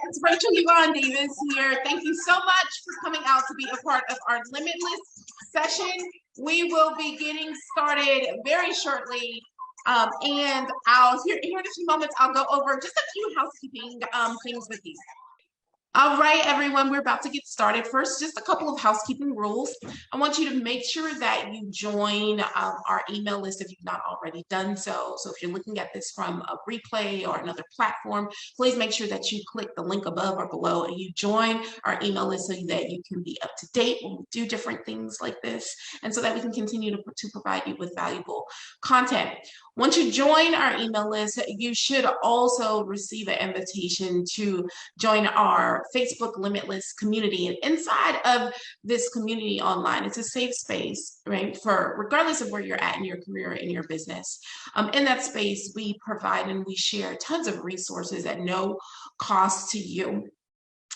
It's Rachel Yvonne Davis here. Thank you so much for coming out to be a part of our Limitless session. We will be getting started very shortly. And here in a few moments, I'll go over just a few housekeeping things with you. All right, everyone, we're about to get started. First, just a couple of housekeeping rules. I want you to make sure that you join our email list if you've not already done so. So if you're looking at this from a replay or another platform, please make sure that you click the link above or below and you join our email list so that you can be up to date when we do different things like this, and so that we can continue to provide you with valuable content. Once you join our email list, you should also receive an invitation to join our Facebook Limitless community. And inside of this community online, it's a safe space, right? For regardless of where you're at in your career, in your business. In that space, we provide and we share tons of resources at no cost to you.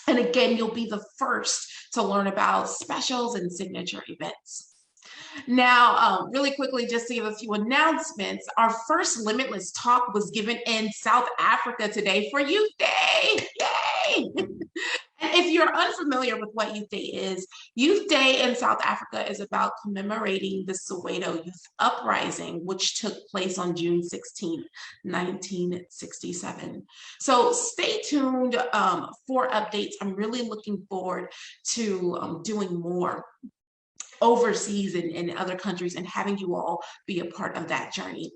And again, you'll be the first to learn about specials and signature events. Now, really quickly, just to give a few announcements, our first Limitless talk was given in South Africa today for Youth Day. Yay! And if you're unfamiliar with what Youth Day is, Youth Day in South Africa is about commemorating the Soweto Youth Uprising, which took place on June 16, 1967. So stay tuned for updates. I'm really looking forward to doing more overseas and in other countries and having you all be a part of that journey.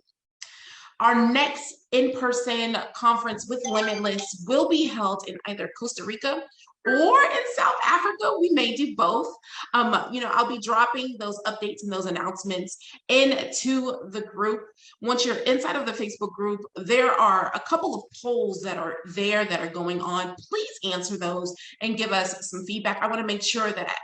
Our next in-person conference with Limitless will be held in either Costa Rica or in South Africa. We may do both. I'll be dropping those updates and those announcements into the group. Once you're inside of the Facebook group, there are a couple of polls that are there that are going on. Please answer those and give us some feedback. I want to make sure that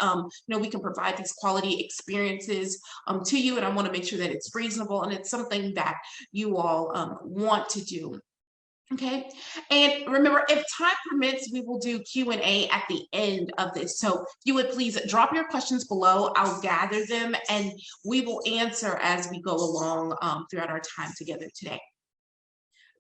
we can provide these quality experiences to you, and I want to make sure that it's reasonable and it's something that you all want to do. Okay, and remember, if time permits, we will do Q&A at the end of this. So if you would please drop your questions below. I'll gather them and we will answer as we go along throughout our time together today.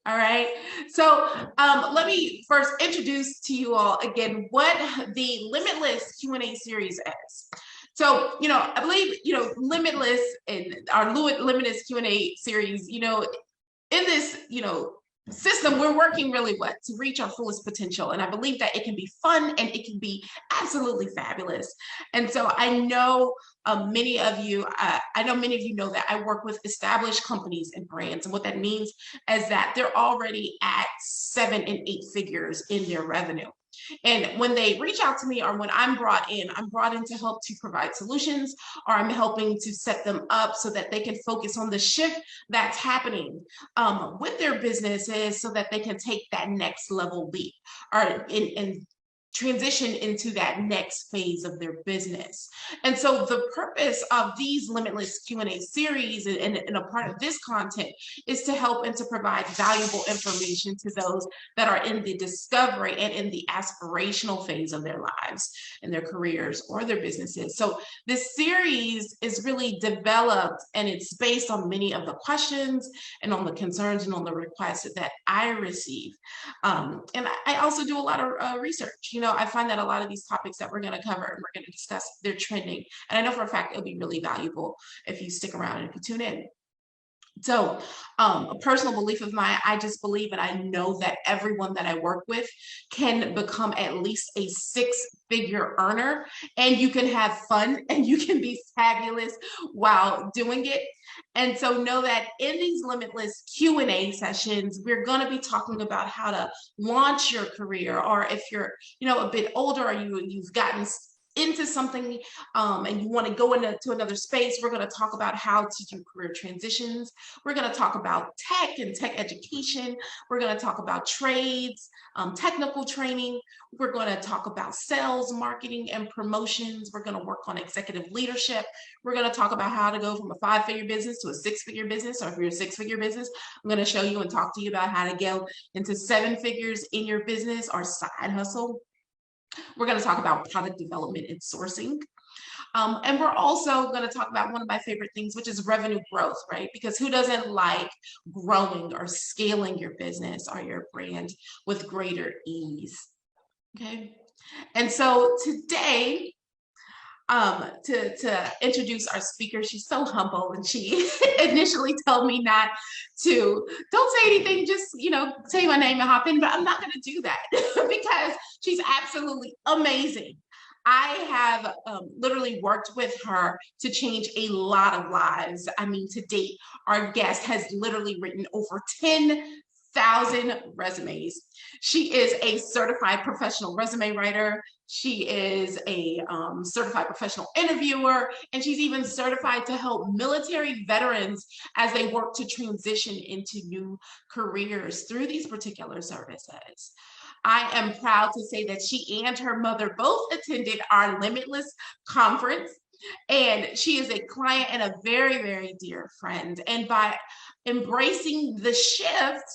All right, so let me first introduce to you all again what the Limitless Q&A series is. So, I believe, Limitless and our Limitless Q&A series, in this, system, we're working really to reach our fullest potential. And I believe that it can be fun and it can be absolutely fabulous. And so I know many of you know that I work with established companies and brands. And what that means is that they're already at 7 and 8 figures in their revenue. And when they reach out to me or when I'm brought in to help to provide solutions, or I'm helping to set them up so that they can focus on the shift that's happening with their businesses so that they can take that next level leap or in transition into that next phase of their business. And so the purpose of these Limitless Q&A series and a part of this content is to help and to provide valuable information to those that are in the discovery and in the aspirational phase of their lives and their careers or their businesses. So this series is really developed and it's based on many of the questions and on the concerns and on the requests that I receive. And I also do a lot of research. I find that a lot of these topics that we're going to cover and we're going to discuss, they're trending. And I know for a fact it'll be really valuable if you stick around and if you tune in. So a personal belief of mine, I just believe and I know that everyone that I work with can become at least a 6-figure earner, and you can have fun and you can be fabulous while doing it. And so know that in these Limitless Q&A sessions, we're going to be talking about how to launch your career, or if you're, a bit older or you've gotten into something and you want to go into another space, we're going to talk about how to do career transitions. We're going to talk about tech and tech education. We're going to talk about trades, technical training. We're going to talk about sales, marketing, and promotions. We're going to work on executive leadership. We're going to talk about how to go from a 5-figure business to a 6-figure business, or if you're a 6-figure business, I'm going to show you and talk to you about how to go into 7 figures in your business or side hustle. We're going to talk about product development and sourcing. And we're also going to talk about one of my favorite things, which is revenue growth, right? Because who doesn't like growing or scaling your business or your brand with greater ease? Okay. And so today, to introduce our speaker, she's so humble, and she initially told me not to, don't say anything, just, say my name and hop in, but I'm not going to do that because she's absolutely amazing. I have literally worked with her to change a lot of lives. I mean, to date, our guest has literally written over 10,000 resumes. She is a certified professional resume writer. She is a certified professional interviewer, and she's even certified to help military veterans as they work to transition into new careers through these particular services. I am proud to say that she and her mother both attended our Limitless conference, and she is a client and a very, very dear friend. And by embracing the shift,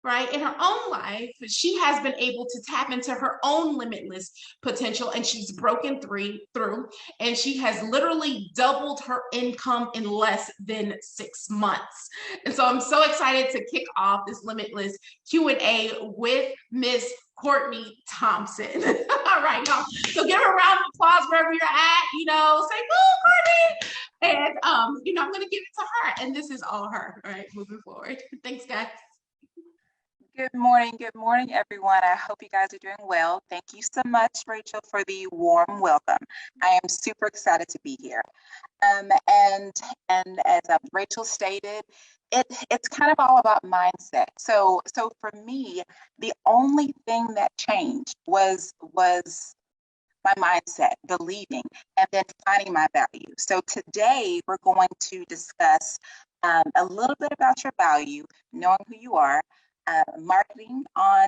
right, in her own life, she has been able to tap into her own limitless potential, and she's broken through, and she has literally doubled her income in less than 6 months. And so I'm so excited to kick off this Limitless Q&A with Miss Courtney Thompson. All right, y'all. So give her a round of applause wherever you're at, say, woo, Courtney. And, I'm going to give it to her. And this is all her, all right, moving forward. Thanks, guys. Good morning, everyone. I hope you guys are doing well. Thank you so much, Rachel, for the warm welcome. I am super excited to be here. And as Rachel stated, it's kind of all about mindset. So for me, the only thing that changed was my mindset, believing, and then finding my value. So today we're going to discuss a little bit about your value, knowing who you are, marketing on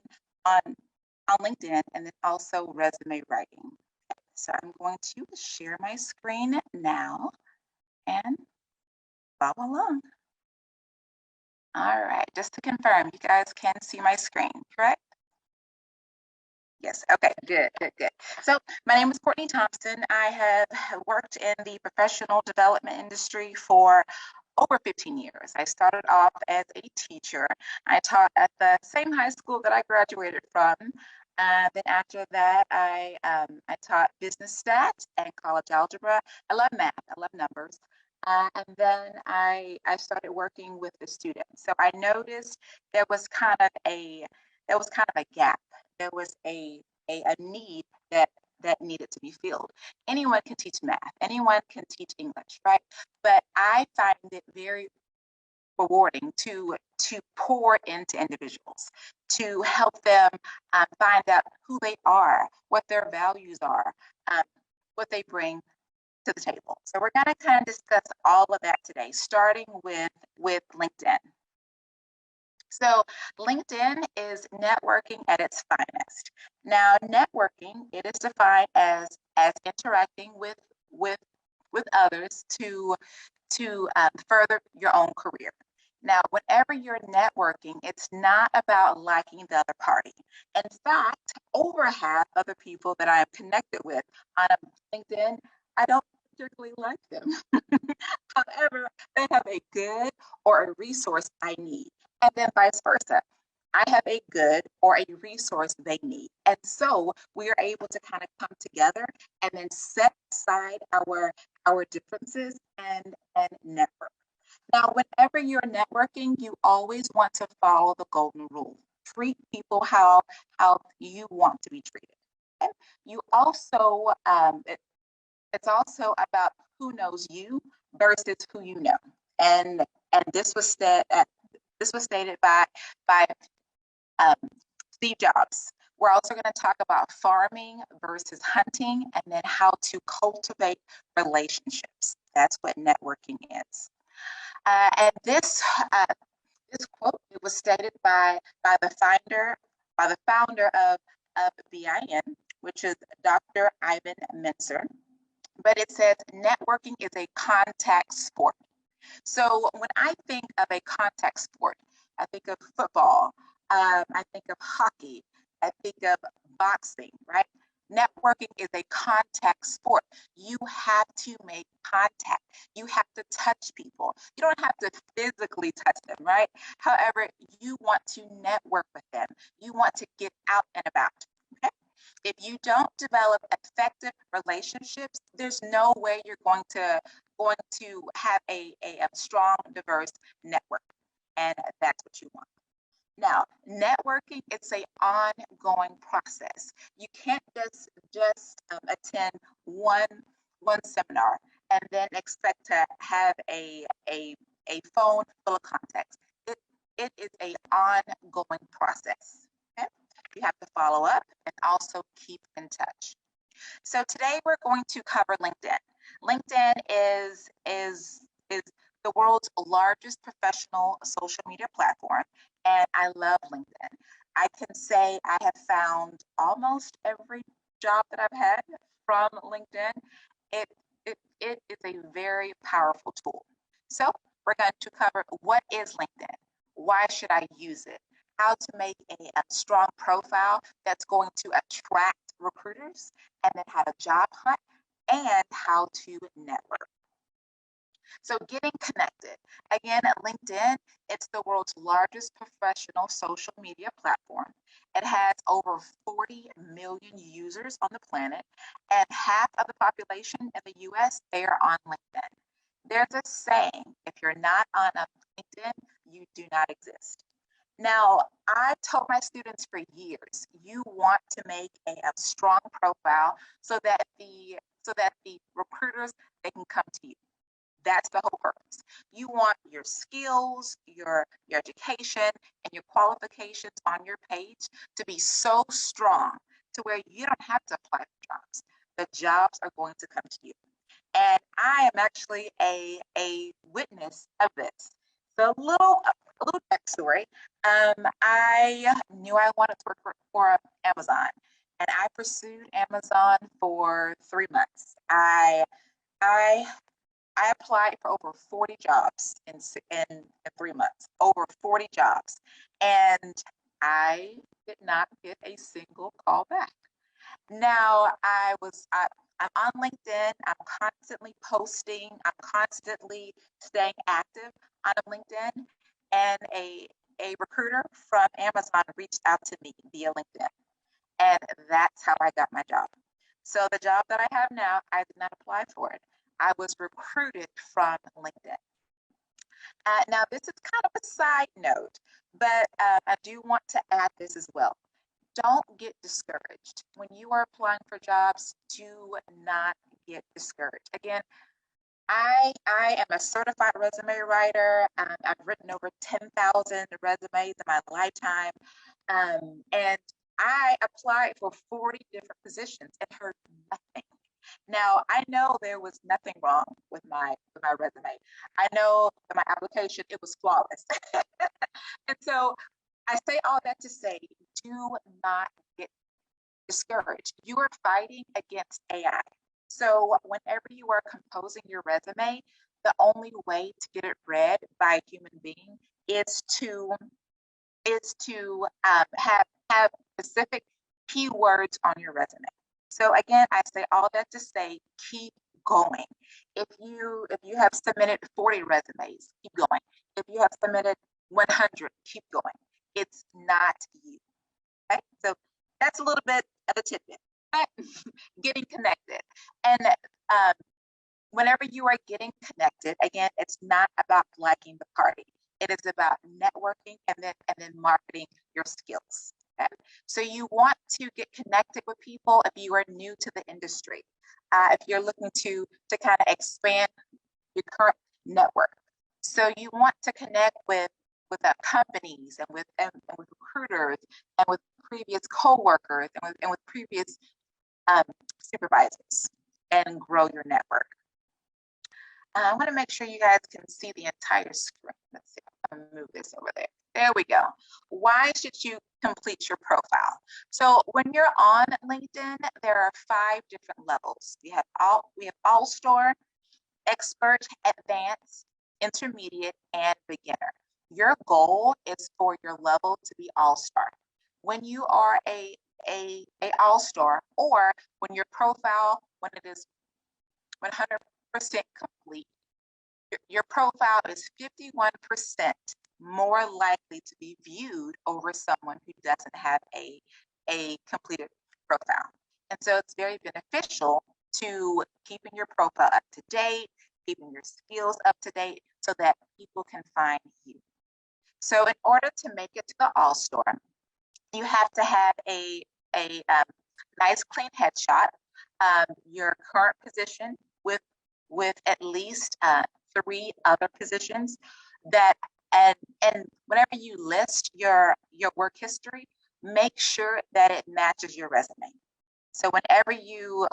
LinkedIn, and then also resume writing. So I'm going to share my screen now and follow along. All right, just to confirm, you guys can see my screen, correct? Yes, okay, good. So my name is Courtney Thompson. I have worked in the professional development industry for over 15 years. I started off as a teacher. I taught at the same high school that I graduated from. Then after that, I taught business stats and college algebra. I love math, I love numbers. And then I started working with the students. So I noticed there was kind of a gap. There was a need that needed to be filled. Anyone can teach math, anyone can teach English, right? But I find it very rewarding to pour into individuals, to help them find out who they are, what their values are, what they bring to the table. So we're going to kind of discuss all of that today, starting with LinkedIn. So LinkedIn is networking at its finest. Now, networking, it is defined as interacting with others to further your own career. Now, whenever you're networking, it's not about liking the other party. In fact, over half of the people that I am connected with on LinkedIn, I don't particularly like them. However, they have a good or a resource I need, and then vice versa. I have a good or a resource they need. And so we are able to kind of come together and then set aside our differences and network. Now, whenever you're networking, you always want to follow the golden rule. Treat people how you want to be treated. Okay? You also, it's also about who knows you versus who you know. And this was stated by Steve Jobs. We're also going to talk about farming versus hunting, and then how to cultivate relationships. That's what networking is. And this quote, it was stated by the founder of BIN, which is Dr. Ivan Mincer. But it says networking is a contact sport. So when I think of a contact sport, I think of football, I think of hockey, I think of boxing, right? Networking is a contact sport. You have to make contact. You have to touch people. You don't have to physically touch them, right? However, you want to network with them. You want to get out and about. Okay? If you don't develop effective relationships, there's no way you're going to have a strong, diverse network. And that's what you want. Now, networking, it's a ongoing process. You can't just attend one seminar and then expect to have a phone full of contacts. It is a ongoing process. Okay? You have to follow up and also keep in touch. So today we're going to cover LinkedIn. LinkedIn is the world's largest professional social media platform, and I love LinkedIn. I can say I have found almost every job that I've had from LinkedIn. It is a very powerful tool. So we're going to cover what is LinkedIn, why should I use it, how to make a strong profile that's going to attract recruiters, and then how to job hunt, and how to network. So getting connected. Again, LinkedIn, it's the world's largest professional social media platform. It has over 40 million users on the planet, and half of the population in the US, they are on LinkedIn. There's a saying, if you're not on a LinkedIn, you do not exist. Now, I told my students for years, you want to make a strong profile so that the recruiters, they can come to you. That's the whole purpose. You want your skills, your education, and your qualifications on your page to be so strong to where you don't have to apply for jobs. The jobs are going to come to you. And I am actually a witness of this. So a little backstory. I knew I wanted to work for Amazon, and I pursued Amazon for 3 months. I applied for over 40 jobs in 3 months, over 40 jobs, and I did not get a single call back. Now, I'm on LinkedIn. I'm constantly posting. I'm constantly staying active on LinkedIn, and a recruiter from Amazon reached out to me via LinkedIn, and that's how I got my job. So the job that I have now, I did not apply for it. I was recruited from LinkedIn. Now, this is kind of a side note, but I do want to add this as well. Don't get discouraged. When you are applying for jobs, do not get discouraged. Again, I am a certified resume writer. I've written over 10,000 resumes in my lifetime. And I applied for 40 different positions and heard nothing. Now, I know there was nothing wrong with my resume. I know that my application, it was flawless. And so I say all that to say, do not get discouraged. You are fighting against AI. So whenever you are composing your resume, the only way to get it read by a human being is to have specific keywords on your resume. So again, I say all that to say, keep going. If you have submitted 40 resumes, keep going. If you have submitted 100, keep going. It's not you. Okay, so that's a little bit of a tidbit. But getting connected, and whenever you are getting connected, again, it's not about liking the party. It is about networking and then marketing your skills. Okay? So you want to get connected with people if you are new to the industry, if you're looking to kind of expand your current network. So you want to connect with companies and with recruiters and with previous coworkers and with previous supervisors, and grow your network. I want to make sure you guys can see the entire screen. Let's see, I'm going to move this over there. There we go. Why should you complete your profile? So when you're on LinkedIn, there are 5 different levels. We have All-Star, Expert, Advanced, Intermediate, and Beginner. Your goal is for your level to be All-Star. When you are a All-Star, or when your profile, when it is 100% complete, your profile is 51% more likely to be viewed over someone who doesn't have a completed profile. And so it's very beneficial to keeping your profile up to date, keeping your skills up to date so that people can find you. So in order to make it to the All-Star, you have to have a nice clean headshot, your current position with at least 3 other positions that, and whenever you list your work history, make sure that it matches your resume. So whenever you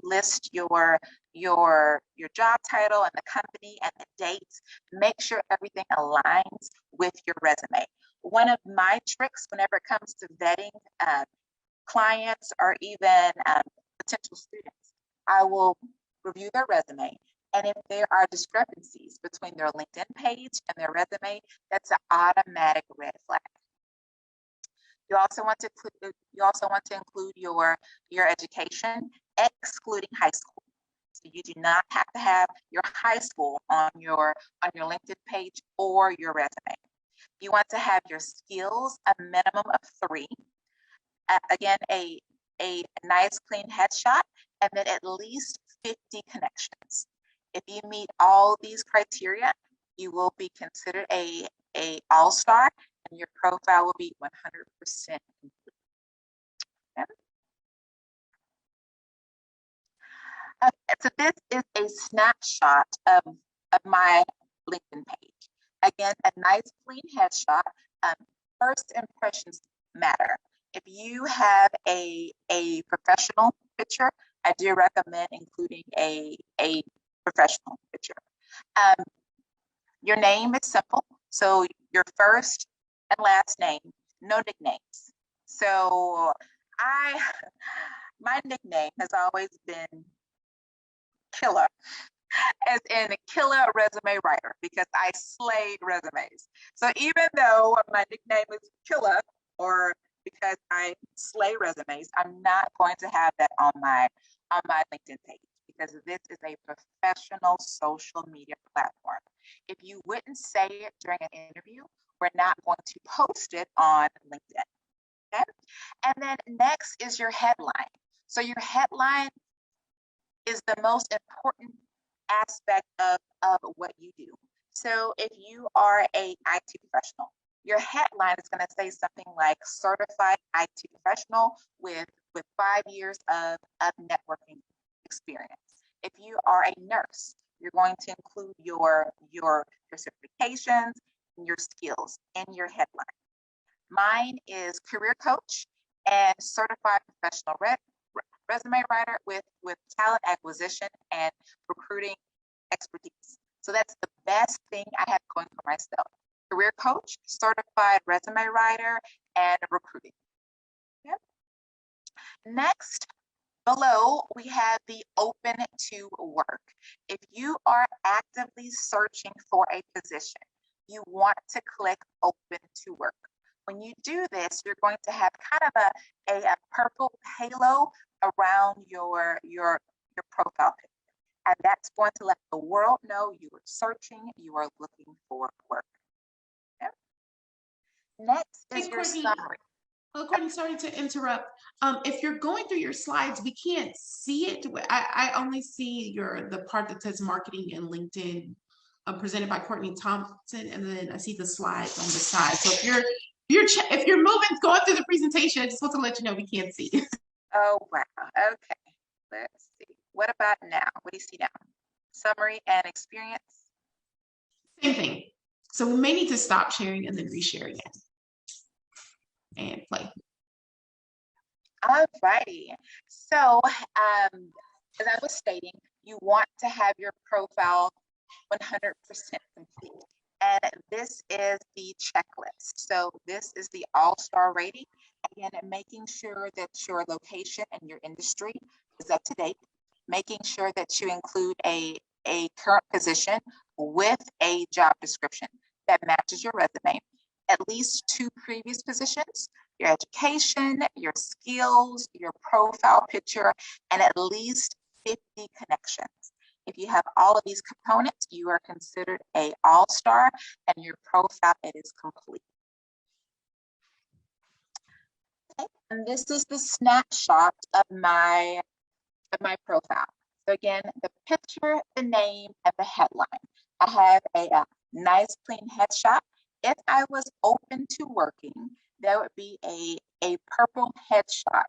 list your job title and the company and the dates, make sure everything aligns with your resume. One of my tricks whenever it comes to vetting clients or even potential students, I will review their resume. And if there are discrepancies between their LinkedIn page and their resume, that's an automatic red flag. You also want to include your education, excluding high school. So you do not have to have your high school on your LinkedIn page or your resume. You want to have your skills a minimum of 3. Again, a nice clean headshot, and then at least 50 connections. If you meet all these criteria, you will be considered a all-star, and your profile will be 100% complete. Okay. So this is a snapshot of my LinkedIn page. Again, a nice clean headshot. First impressions matter. If you have a professional picture, I do recommend including a professional picture. Your name is simple, so your first and last name, no nicknames. So my nickname has always been Killer, as in Killer Resume Writer, because I slayed resumes. So even though my nickname is Killer, or because I slay resumes, I'm not going to have that on my LinkedIn page, because this is a professional social media platform. If you wouldn't say it during an interview, we're not going to post it on LinkedIn. Okay? And then next is your headline. So your headline is the most important aspect of what you do. So if you are a IT professional, your headline is going to say something like certified IT professional with 5 years of networking experience. If you are a nurse, you're going to include your certifications and your skills in your headline. Mine is career coach and certified professional resume writer with talent acquisition and recruiting expertise. So that's the best thing I have going for myself. Career coach, certified resume writer, and recruiting. Yep. Next, below, we have the open to work. If you are actively searching for a position, you want to click open to work. When you do this, you're going to have kind of a purple halo around your profile picture. And that's going to let the world know you are searching, you are looking for work. Okay. Next is your summary. Oh, Courtney, sorry to interrupt. If you're going through your slides, we can't see it. I only see the part that says marketing and LinkedIn presented by Courtney Thompson, and then I see the slides on the side. So if you're moving, going through the presentation, I just want to let you know we can't see. Oh, wow. Okay. Let's see. What about now? What do you see now? Summary and experience? Same thing. So we may need to stop sharing and then reshare again. And play. All righty. So as I was stating, you want to have your profile 100% complete. And this is the checklist. So this is the all-star rating. Again, making sure that your location and your industry is up to date, making sure that you include a current position with a job description that matches your resume, at least 2 previous positions, your education, your skills, your profile picture, and at least 50 connections. If you have all of these components, you are considered an all-star, and your profile is complete. And this is the snapshot of my profile. So again, the picture, the name, and the headline. I have a nice clean headshot. If I was open to working, there would be a purple headshot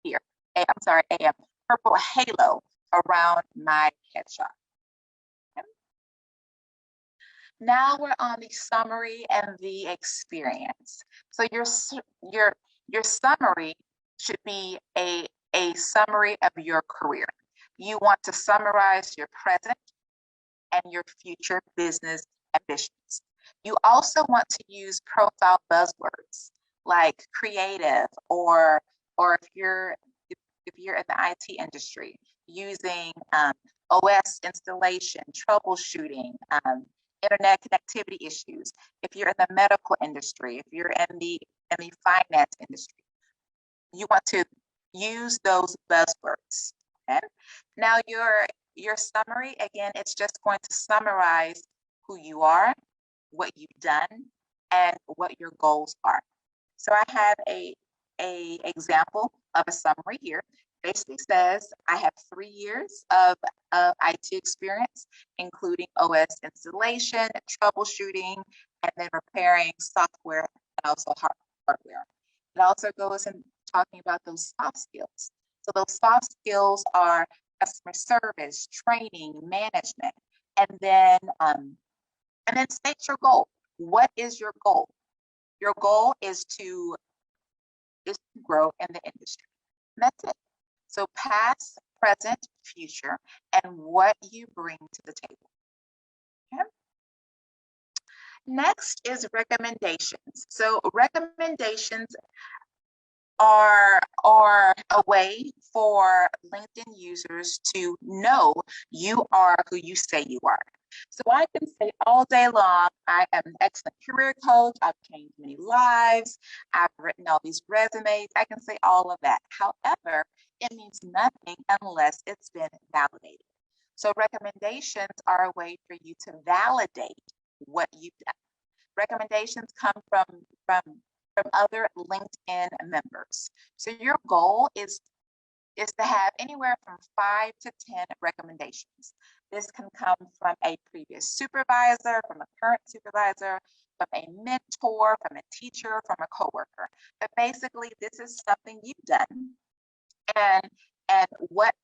here. I'm sorry, a purple halo around my headshot. Okay. Now we're on the summary and the experience. So your summary should be a summary of your career. You want to summarize your present and your future business ambitions. You also want to use profile buzzwords like creative, or if you're in the IT industry, using OS installation, troubleshooting, internet connectivity issues. If you're in the medical industry, if you're in the finance industry, you want to use those buzzwords. Okay. Now your summary, again, it's just going to summarize who you are, what you've done, and what your goals are. So I have a example of a summary here. Basically says I have 3 years of IT experience, including OS installation, troubleshooting, and then repairing software and also hardware. It also goes in talking about those soft skills. So those soft skills are customer service, training, management, and then state your goal. What is your goal? Your goal is to grow in the industry. And that's it. So past, present, future, and what you bring to the table. Okay. Next is recommendations. So recommendations are a way for LinkedIn users to know you are who you say you are. So I can say all day long, I am an excellent career coach, I've changed many lives, I've written all these resumes, I can say all of that. However, it means nothing unless it's been validated. So recommendations are a way for you to validate what you've done. Recommendations come from other LinkedIn members. So your goal is to have anywhere from 5 to 10 recommendations. This can come from a previous supervisor, from a current supervisor, from a mentor, from a teacher, from a coworker. But basically, this is something you've done, and what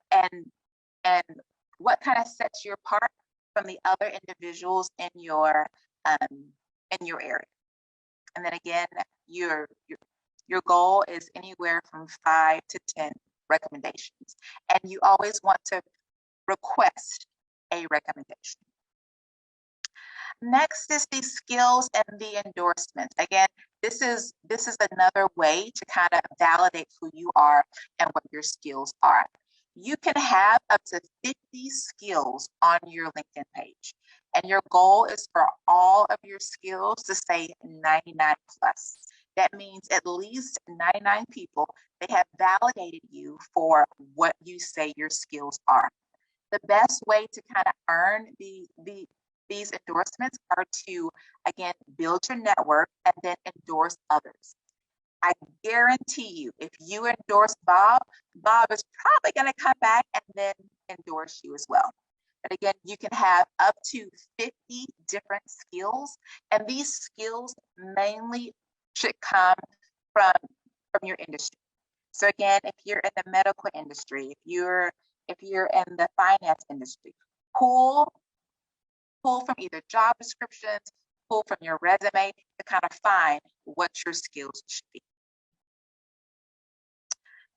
kind of sets you apart from the other individuals in your area. And then again, your goal is anywhere from 5 to 10 recommendations. And you always want to request a recommendation. Next is the skills and the endorsements. Again, this is another way to kind of validate who you are and what your skills are. You can have up to 50 skills on your LinkedIn page. And your goal is for all of your skills to say 99 plus. That means at least 99 people, they have validated you for what you say your skills are. The best way to kind of earn these endorsements are to, again, build your network and then endorse others. I guarantee you, if you endorse Bob, Bob is probably going to come back and then endorse you as well. But again, you can have up to 50 different skills, and these skills mainly should come from your industry. So again, if you're in the medical industry, if you're in the finance industry, pull from either job descriptions, pull from your resume to kind of find what your skills should be.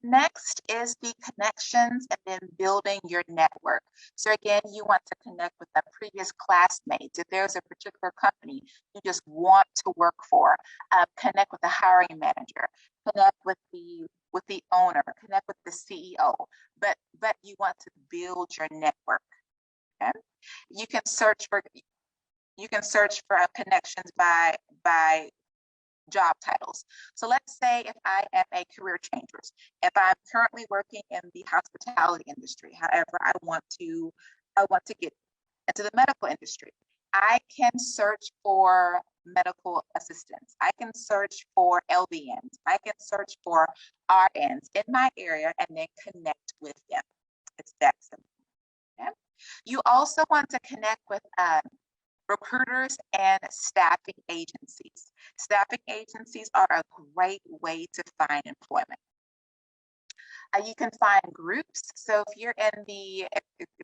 Next is the connections and then building your network. So again, you want to connect with the previous classmates. If there's a particular company you just want to work for, connect with the hiring manager, connect with the owner, connect with the CEO, but you want to build your network. Okay? You can search for connections by job titles. So let's say if I am a career changer, if I'm currently working in the hospitality industry, however, I want to get into the medical industry, I can search for medical assistants. I can search for LVNs. I can search for RNs in my area and then connect with them. It's that simple. Okay? You also want to connect with recruiters and staffing agencies. Staffing agencies are a great way to find employment. You can find groups. So if you're in the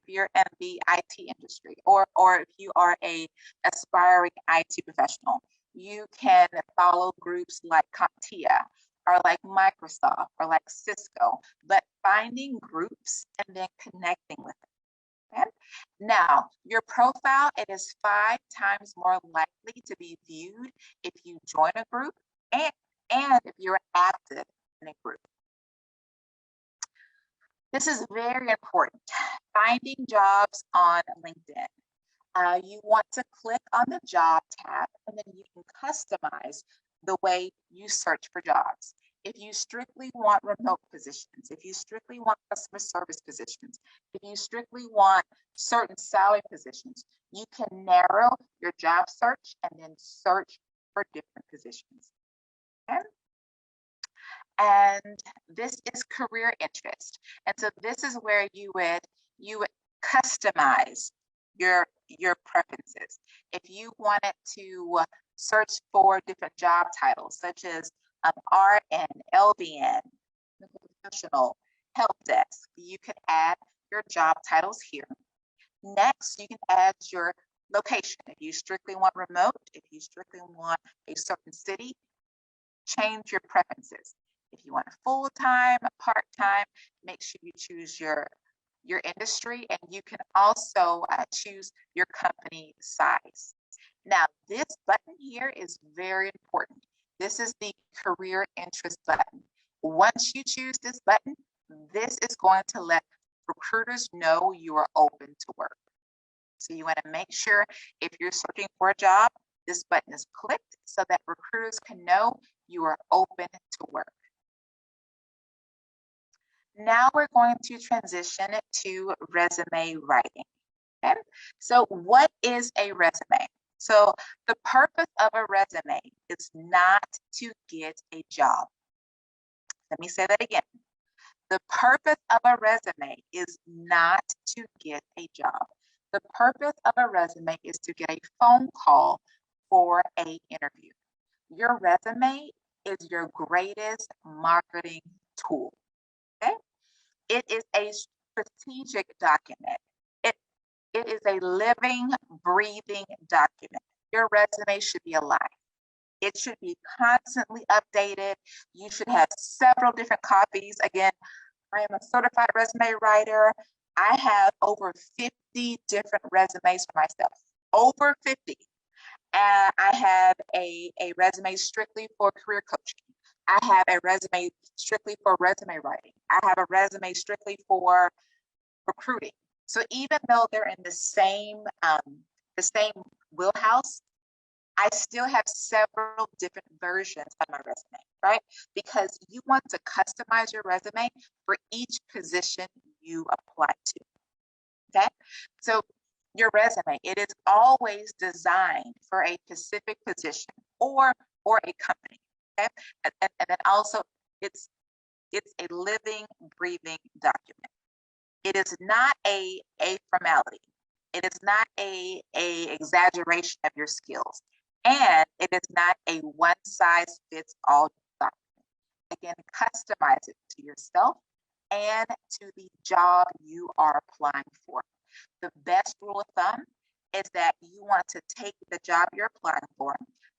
IT industry, or if you are a aspiring IT professional, you can follow groups like CompTIA or like Microsoft or like Cisco, but finding groups and then connecting with them. Okay? Now, your profile, it is 5 times more likely to be viewed if you join a group and if you're active in a group. This is very important. Finding jobs on LinkedIn. You want to click on the job tab and then you can customize the way you search for jobs. If you strictly want remote positions, if you strictly want customer service positions, if you strictly want certain salary positions, you can narrow your job search and then search for different positions. Okay? And this is career interest. And so this is where you would customize your preferences. If you wanted to search for different job titles, such as RN, LVN, professional, help desk, you can add your job titles here. Next, you can add your location. If you strictly want remote, if you strictly want a certain city, change your preferences. If you want a full-time, part-time, make sure you choose your industry, and you can also choose your company size. Now, this button here is very important. This is the career interest button. Once you choose this button, this is going to let recruiters know you are open to work. So you want to make sure if you're searching for a job, this button is clicked so that recruiters can know you are open to work. Now we're going to transition to resume writing. Okay? So what is a resume? So the purpose of a resume is not to get a job. Let me say that again. The purpose of a resume is not to get a job. The purpose of a resume is to get a phone call for an interview. Your resume is your greatest marketing tool. Okay? It is a strategic document. It is a living, breathing document. Your resume should be alive. It should be constantly updated. You should have several different copies. Again, I am a certified resume writer. I have over 50 different resumes for myself, over 50. And I have a resume strictly for career coaching. I have a resume strictly for resume writing. I have a resume strictly for recruiting. So even though they're in the same wheelhouse, I still have several different versions of my resume, right? Because you want to customize your resume for each position you apply to. Okay, so your resume, it is always designed for a specific position or a company. Okay, and then also it's a living, breathing document. It is not a formality. It is not a exaggeration of your skills, and it is not a one size fits all document. Again, customize it to yourself and to the job you are applying for. The best rule of thumb is that you want to take the job you're applying for,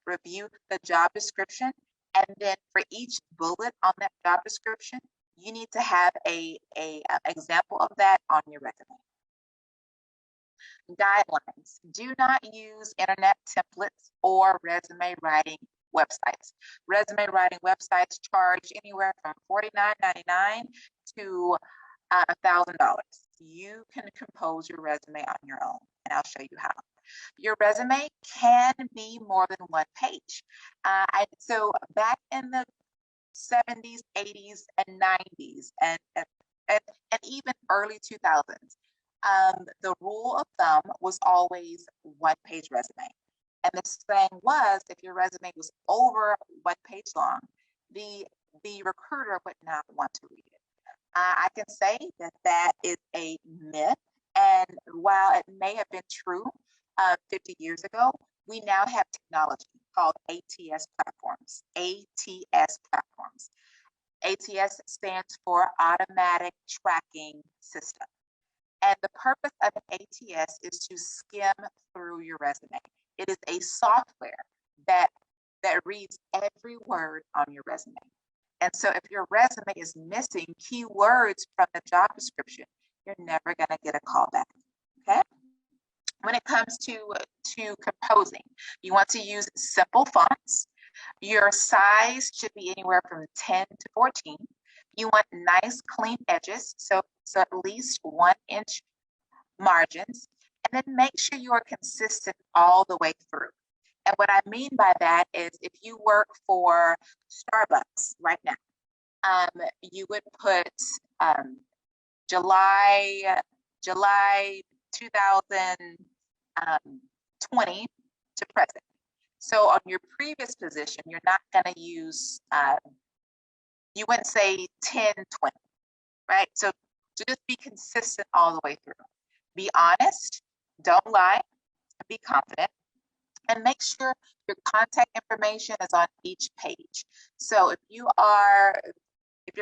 review the job description, and then for each bullet on that job description, you need to have a example of that on your resume. Guidelines. Do not use internet templates or resume writing websites. Resume writing websites charge anywhere from $49.99 to $1,000. You can compose your resume on your own, and I'll show you how. Your resume can be more than one page. So back in the 70s, 80s, and 90s, and even early 2000s, the rule of thumb was always one-page resume. And the saying was, if your resume was over 1 page long, the recruiter would not want to read it. I can say that that is a myth. And while it may have been true 50 years ago, we now have technology called ATS platforms. ATS platforms. ATS stands for Automatic Tracking System. And the purpose of an ATS is to skim through your resume. It is a software that reads every word on your resume. And so if your resume is missing keywords from the job description, you're never going to get a call back. Okay? When it comes to composing, you want to use simple fonts. Your size should be anywhere from 10 to 14. You want nice, clean edges, so at least 1 inch margins, and then make sure you are consistent all the way through. And what I mean by that is if you work for Starbucks right now, you would put July 2020 to present. So on your previous position, you're not going to use, you wouldn't say 1020, right? So just be consistent all the way through. Be honest, don't lie, be confident, and make sure your contact information is on each page. So if your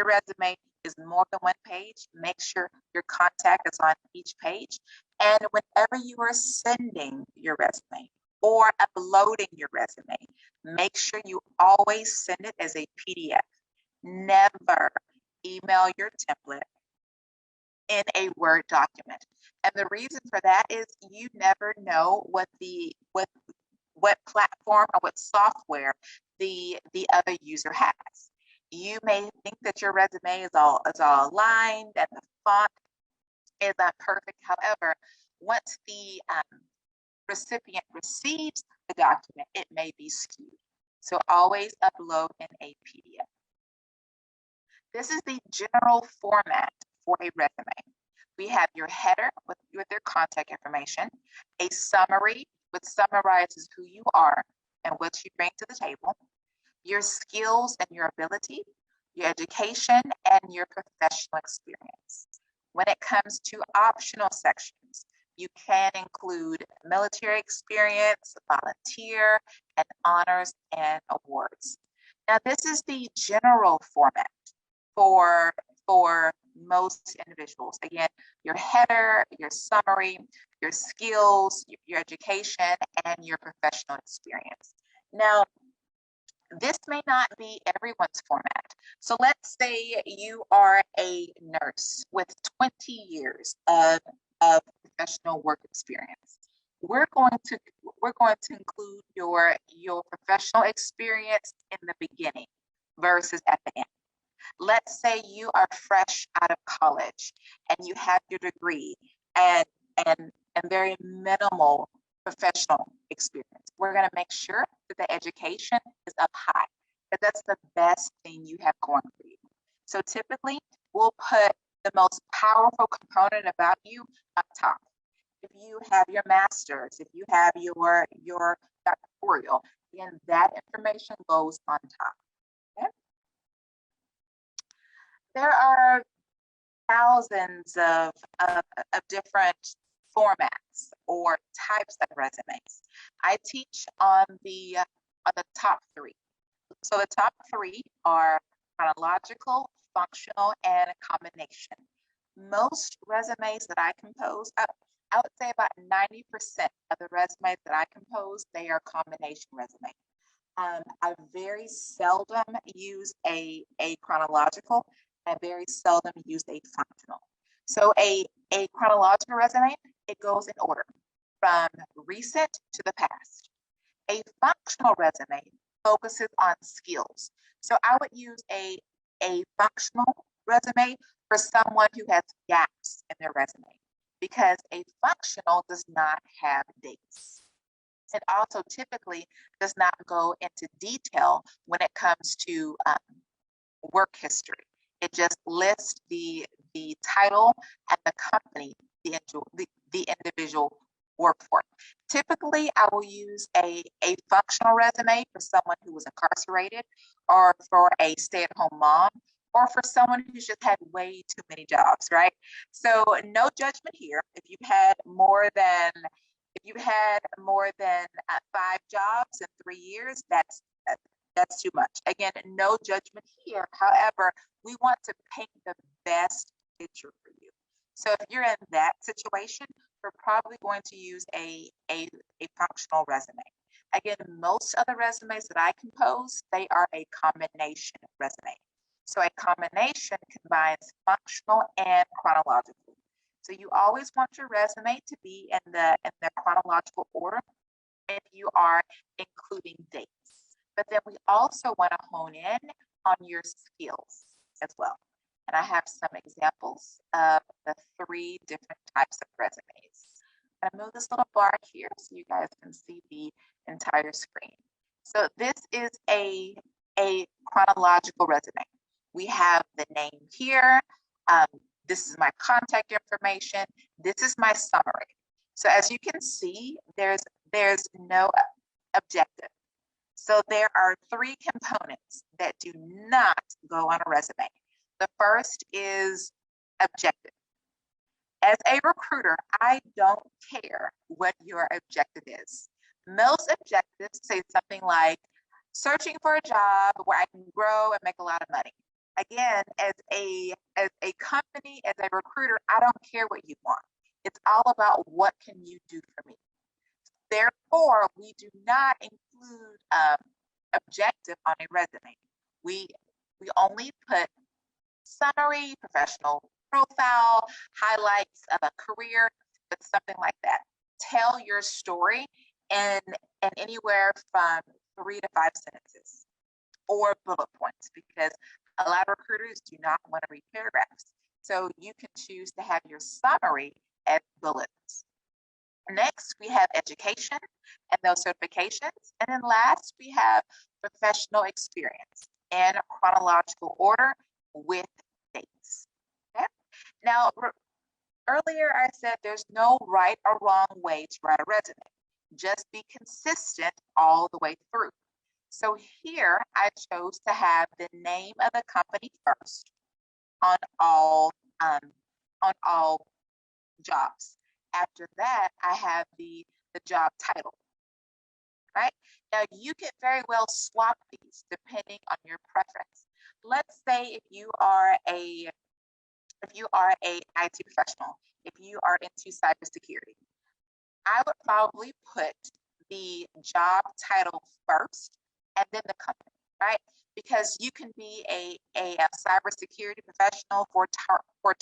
resume is more than 1 page, make sure your contact is on each page. And whenever you are sending your resume or uploading your resume, make sure you always send it as a PDF. Never email your template in a Word document. And the reason for that is you never know what platform or what software the other user has. You may think that your resume is all aligned and the font is not perfect. However, once the recipient receives the document, it may be skewed. So always upload in a PDF. This is the general format for a resume. We have your header with your contact information, a summary which summarizes who you are and what you bring to the table, your skills and your ability, your education, and your professional experience. When it comes to optional sections, you can include military experience, volunteer, and honors and awards. Now, this is the general format for most individuals. Again, your header, your summary, your skills, your education, and your professional experience. Now, this may not be everyone's format. So let's say you are a nurse with 20 years of professional work experience. We're going to include your professional experience in the beginning versus at the end. Let's say you are fresh out of college and you have your degree and very minimal professional experience. We're going to make sure that the education is up high, because that's the best thing you have going for you. So typically, we'll put the most powerful component about you up top. If you have your master's, if you have your doctoral, then that information goes on top. Okay? There are thousands of different formats or types of resumes. I teach on the top 3. So the top 3 are chronological, functional, and a combination. Most resumes that I compose, I would say about 90% of the resumes that I compose, they are combination resumes. I very seldom use a chronological. I very seldom use a functional. So a chronological resume, it goes in order from recent to the past. A functional resume focuses on skills. So I would use a functional resume for someone who has gaps in their resume, because a functional does not have dates. It also typically does not go into detail when it comes to work history. It just lists the title and the company the individual work for. Typically, I will use a functional resume for someone who was incarcerated, or for a stay-at-home mom, or for someone who's just had way too many jobs, right? So no judgment here. If you've had more than 5 jobs in 3 years, that's too much. Again, no judgment here. However, we want to paint the best picture for you. So if you're in that situation, we're probably going to use a functional resume. Again, most of the resumes that I compose, they are a combination resume. So a combination combines functional and chronological. So you always want your resume to be in the chronological order if you are including dates. But then we also want to hone in on your skills as well. And I have some examples of the 3 different types of resumes. I'm gonna move this little bar here so you guys can see the entire screen. So this is a chronological resume. We have the name here. This is my contact information. This is my summary. So as you can see, there's no objective. So there are 3 components that do not go on a resume. The first is objective. As a recruiter, I don't care what your objective is. Most objectives say something like searching for a job where I can grow and make a lot of money. Again, as a company, as a recruiter, I don't care what you want. It's all about what can you do for me. Therefore, we do not include objective on a resume. We only put summary, professional profile, highlights of a career, but something like that. Tell your story in anywhere from 3 to 5 sentences, or bullet points, because a lot of recruiters do not want to read paragraphs. So you can choose to have your summary as bullets. Next, we have education and those certifications. And then last, we have professional experience in chronological order with dates. Okay? Now, earlier I said there's no right or wrong way to write a resume. Just be consistent all the way through. So here I chose to have the name of the company first on all jobs. After that, I have the job title. Right? Now you can very well swap these depending on your preference. Let's say if you are a IT professional, if you are into cybersecurity, I would probably put the job title first and then the company, right? Because you can be a cybersecurity professional for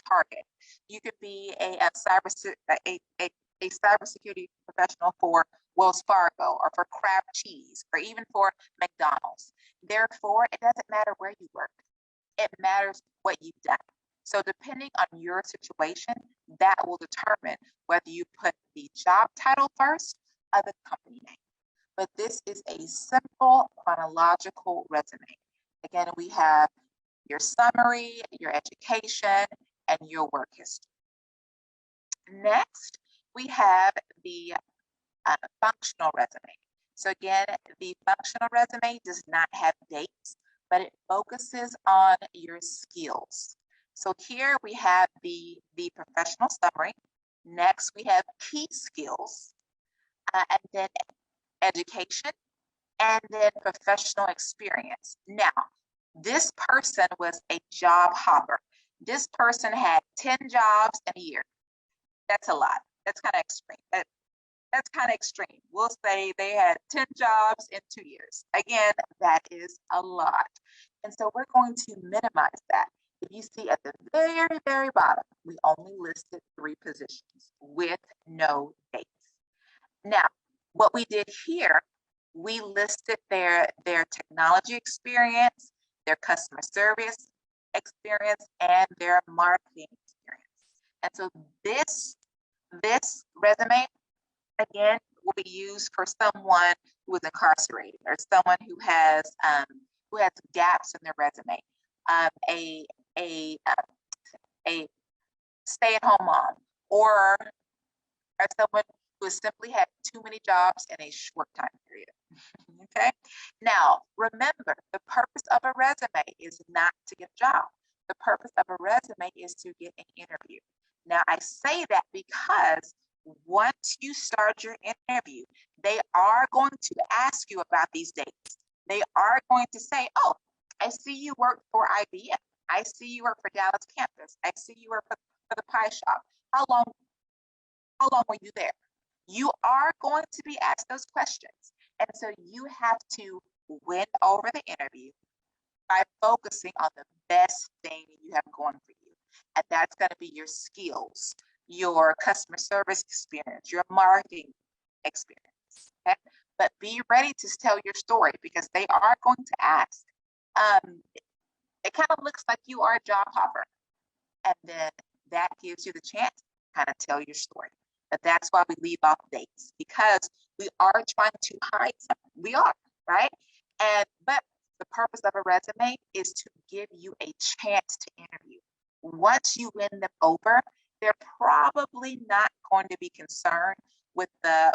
Target. You could be a cybersecurity professional for Wells Fargo, or for Kraft Cheese, or even for McDonald's. Therefore, it doesn't matter where you work. It matters what you've done. So depending on your situation, that will determine whether you put the job title first or the company name. But this is a simple chronological resume. Again, we have your summary, your education, and your work history. Next, we have the functional resume. So again, the functional resume does not have dates, but it focuses on your skills. So here we have the professional summary. Next, we have key skills, and then education, and then professional experience. Now, this person was a job hopper. This person had 10 jobs in a year. That's a lot. That's kind of extreme. That's kind of extreme. We'll say they had 10 jobs in 2 years. Again, that is a lot. And so we're going to minimize that. If you see at the very, very bottom, we only listed 3 positions with no dates. Now, what we did here, we listed their technology experience, their customer service experience, and their marketing experience. And so this resume, again, will be used for someone who is incarcerated, or someone who has gaps in their resume, a stay-at-home mom, or someone who has simply had too many jobs in a short time period. Okay. Now, remember, the purpose of a resume is not to get a job. The purpose of a resume is to get an interview. Now, I say that because once you start your interview, they are going to ask you about these dates. They are going to say, oh, I see you work for IBM. I see you work for Dallas campus. I see you work for the pie shop. How long were you there? You are going to be asked those questions. And so you have to win over the interview by focusing on the best thing you have going for you. And that's going to be your skills, your customer service experience, your marketing experience. Okay? But be ready to tell your story because they are going to ask. It kind of looks like you are a job hopper. And then that gives you the chance to kind of tell your story. But that's why we leave off dates, because we are trying to hide something. We are, right? But the purpose of a resume is to give you a chance to interview. Once you win them over, they're probably not going to be concerned with the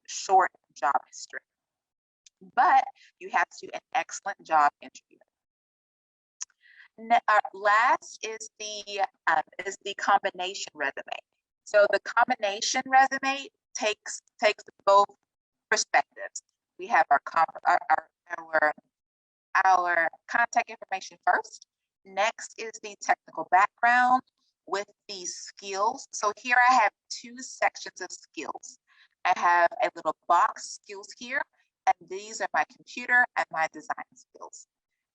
short job history. But you have to do an excellent job interviewing. Last is the combination resume. So the combination resume takes both perspectives. We have our contact information first. Next is the technical background with the skills. So here I have two sections of skills. I have a little box skills here, and these are my computer and my design skills.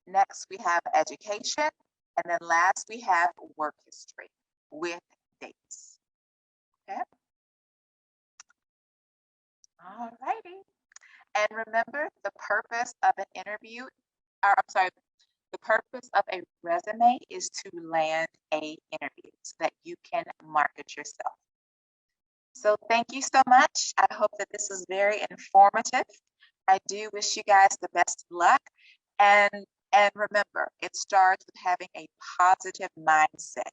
Next, we have education, and then last we have work history with dates. Okay. All righty. And remember, the purpose of an interview, the purpose of a resume is to land an interview so that you can market yourself. So thank you so much. I hope that this was very informative. I do wish you guys the best of luck. And remember, it starts with having a positive mindset,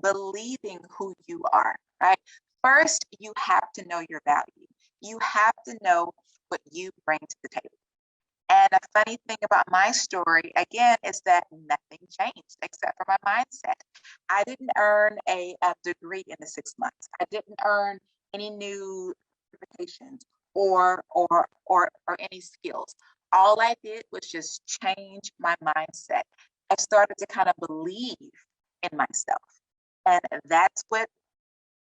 believing who you are, right? First, you have to know your value. You have to know what you bring to the table. And a funny thing about my story, again, is that nothing changed except for my mindset. I didn't earn a degree in the 6 months. I didn't earn any new certifications or any skills. All I did was just change my mindset. I started to kind of believe in myself. And that's what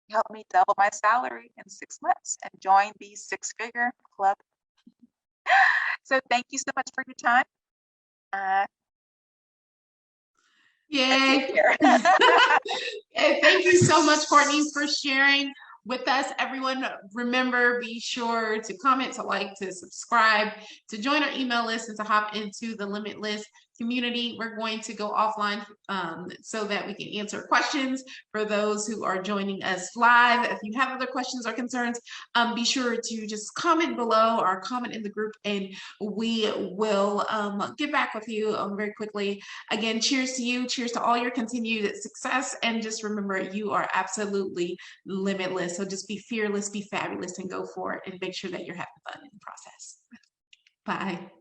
helped me double my salary in 6 months and join the 6-figure club. So thank you so much for your time. Yay. Thank you so much, Courtney, for sharing with us. Everyone, remember, be sure to comment, to like, to subscribe, to join our email list, and to hop into the Limitless community. We're going to go offline so that we can answer questions for those who are joining us live. If you have other questions or concerns, be sure to just comment below or comment in the group, and we will get back with you very quickly. Again, cheers to you. Cheers to all your continued success. And just remember, you are absolutely limitless. So just be fearless, be fabulous, and go for it, and make sure that you're having fun in the process. Bye.